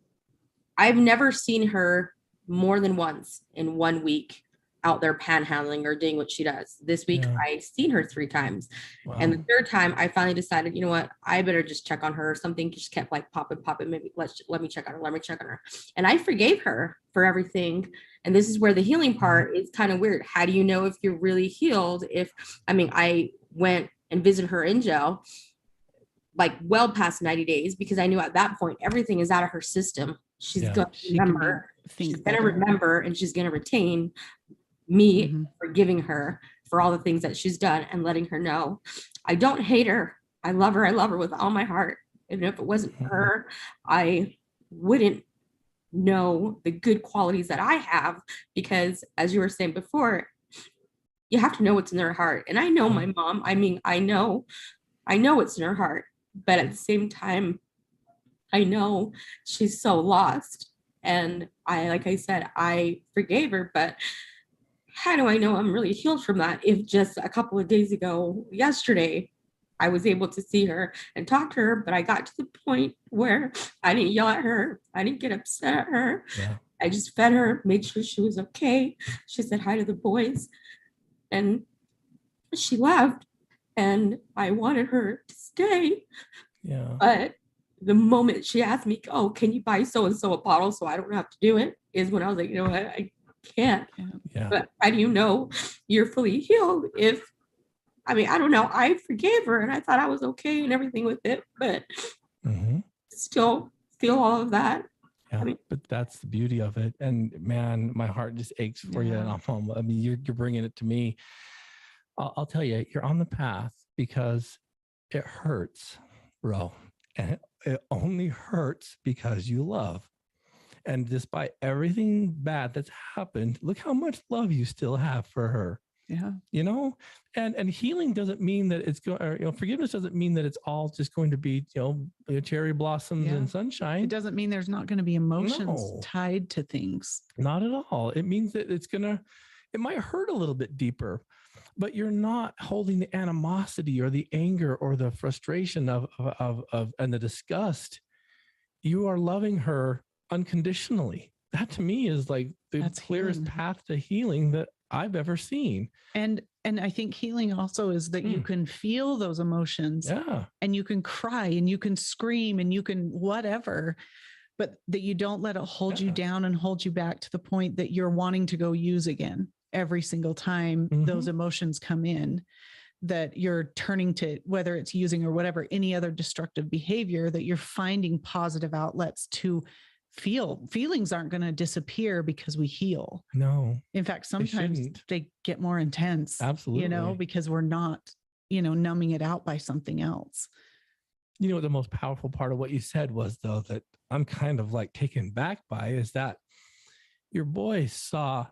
I've never seen her more than once in 1 week out there panhandling or doing what she does. This week, I've seen her 3 times. Wow. And the third time I finally decided, you know what, I better just check on her. Something just kept popping. Maybe let me check on her. And I forgave her for everything. And this is where the healing part is kind of weird. How do you know if you're really healed? I went and visited her in jail, well past 90 days, because I knew at that point, everything is out of her system. She's going to remember, and she's going to retain me for giving her for all the things that she's done and letting her know I don't hate her. I love her. I love her with all my heart. And if it wasn't for her, I wouldn't know the good qualities that I have, because as you were saying before, you have to know what's in their heart. And I know my mom, I mean, I know what's in her heart, but at the same time, I know she's so lost. And like I said, I forgave her, but how do I know I'm really healed from that if just a couple of days ago, yesterday, I was able to see her and talk to her, but I got to the point where I didn't yell at her. I didn't get upset at her. Yeah. I just fed her, made sure she was okay. She said hi to the boys and she left, and I wanted her to stay. Yeah. But the moment she asked me, oh, can you buy so-and-so a bottle so I don't have to do it, is when I was like, you know what, I can't. Yeah. But how do you know you're fully healed if, I mean, I don't know. I forgave her and I thought I was okay and everything with it, but still feel all of that. Yeah, I mean, but that's the beauty of it. And man, my heart just aches for you. And I mean, you're bringing it to me. I'll tell you, you're on the path because it hurts, bro. And it only hurts because you love. And despite everything bad that's happened, look how much love you still have for her. Yeah. You know, and healing doesn't mean that it's going, or, you know, forgiveness doesn't mean that it's all just going to be, you know, cherry blossoms and sunshine. It doesn't mean there's not going to be emotions tied to things. Not at all. It means that it might hurt a little bit deeper, but you're not holding the animosity or the anger or the frustration of and the disgust. You are loving her unconditionally. That to me is like the clearest path to healing that I've ever seen. And I think healing also is that you can feel those emotions, and you can cry and you can scream and you can whatever, but that you don't let it hold you down and hold you back to the point that you're wanting to go use again every single time those emotions come in, that you're turning to, whether it's using or whatever, any other destructive behavior, that you're finding positive outlets to feel. Feelings aren't going to disappear because we heal. No. In fact, sometimes they get more intense. Absolutely. You know, because we're not, you know, numbing it out by something else. You know, the most powerful part of what you said was, though, that I'm kind of like taken back by, is that your boys saw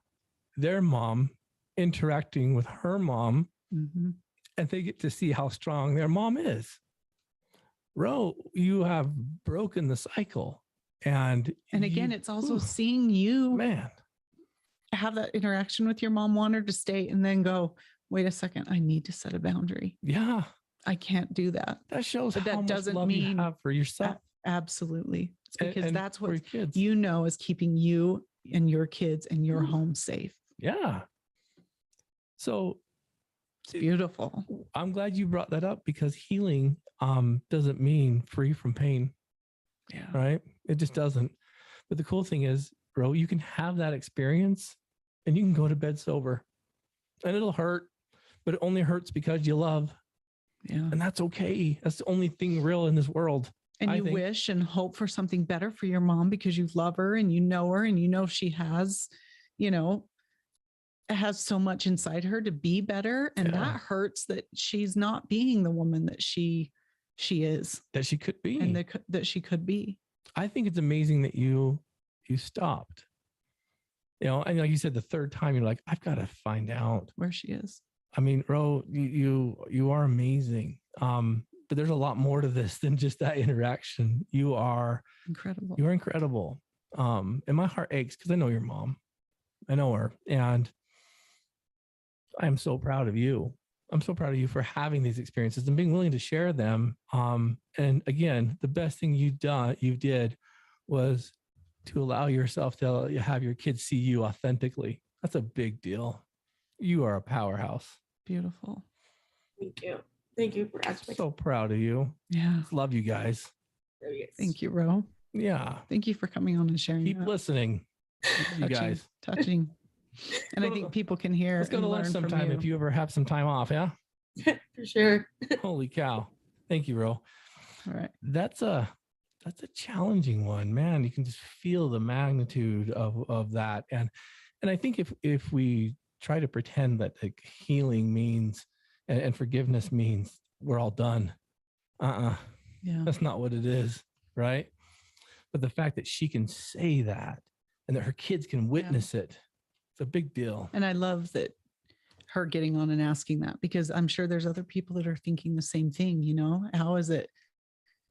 their mom interacting with her mom, and they get to see how strong their mom is. Ro, you have broken the cycle. And again, it's also seeing you have that interaction with your mom, want her to stay, and then go, wait a second, I need to set a boundary. Yeah. I can't do that. That shows but how that much doesn't love mean you have for yourself. Absolutely. It's because and that's what kids. You know is keeping you and your kids and your home safe. Yeah. So it's beautiful. I'm glad you brought that up, because healing doesn't mean free from pain. Yeah. Right. It just doesn't. But the cool thing is, bro, you can have that experience and you can go to bed sober, and it'll hurt, but it only hurts because you love. Yeah. And that's okay. That's the only thing real in this world. And you wish and hope for something better for your mom because you love her and you know she has, you know, has so much inside her to be better. And that hurts that she's not being the woman that she is. That she could be. And that she could be. I think it's amazing that you stopped. You know, and like you said, the third time you're like, I've got to find out where she is. I mean, Ro, you are amazing. But there's a lot more to this than just that interaction. You are incredible. You are incredible. And my heart aches because I know your mom. I know her. And I am so proud of you. I'm so proud of you for having these experiences and being willing to share them. And again, the best thing you did was to allow yourself to have your kids see you authentically. That's a big deal. You are a powerhouse. Beautiful. Thank you. Thank you for asking. So proud of you. Yeah. Love you guys. Thank you, Ro. Yeah. Thank you for coming on and sharing. Keep listening. You guys. Touching. And I think people can hear. Let's go to lunch sometime if you ever have some time off. Yeah. For sure. Holy cow. Thank you, Ro. All right. That's a challenging one, man. You can just feel the magnitude of that. And I think if we try to pretend that like healing means and forgiveness means we're all done. Yeah. That's not what it is, right? But the fact that she can say that and that her kids can witness it, it's a big deal. And I love that her getting on and asking that, because I'm sure there's other people that are thinking the same thing. You know, how is it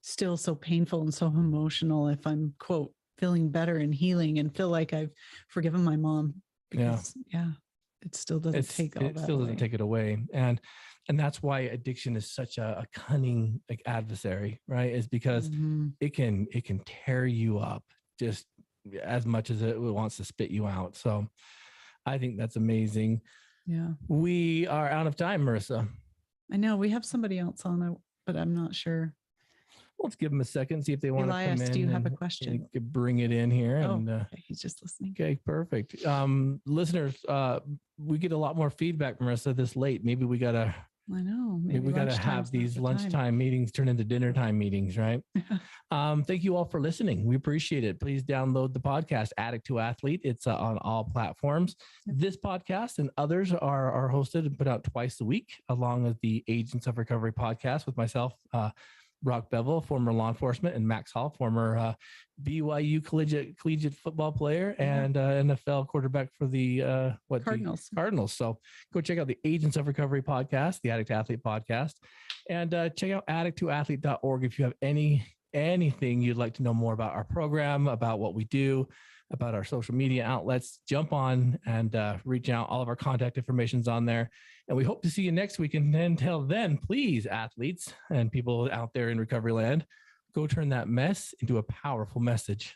still so painful and so emotional if I'm, quote, feeling better and healing and feel like I've forgiven my mom? Because it still doesn't take all that. It still doesn't take it away. And that's why addiction is such a cunning like adversary, right? Is because it can tear you up just as much as it wants to spit you out. So I think that's amazing. Yeah. We are out of time, Marissa. I know we have somebody else on, but I'm not sure. Let's give them a second, see if they want to come in. Do you have a question? You could bring it in here. Okay, he's just listening. Okay, perfect. Listeners, we get a lot more feedback, Marissa, this late. Maybe we got to Maybe we got to have these lunchtime meetings turn into dinner time meetings, right? Thank you all for listening. We appreciate it. Please download the podcast, Addict II Athlete. It's on all platforms. This podcast and others are hosted and put out twice a week, along with the Agents of Recovery podcast with myself, Brock Bevel, former law enforcement, and Max Hall, former BYU collegiate football player and NFL quarterback for the Cardinals. So go check out the Agents of Recovery podcast, the Addict Athlete podcast, and check out addict2athlete.org if you have anything you'd like to know more about our program, about what we do, about our social media outlets. Jump on and reach out. All of our contact information's on there. And we hope to see you next week. And until then, please, athletes and people out there in recovery land, go turn that mess into a powerful message.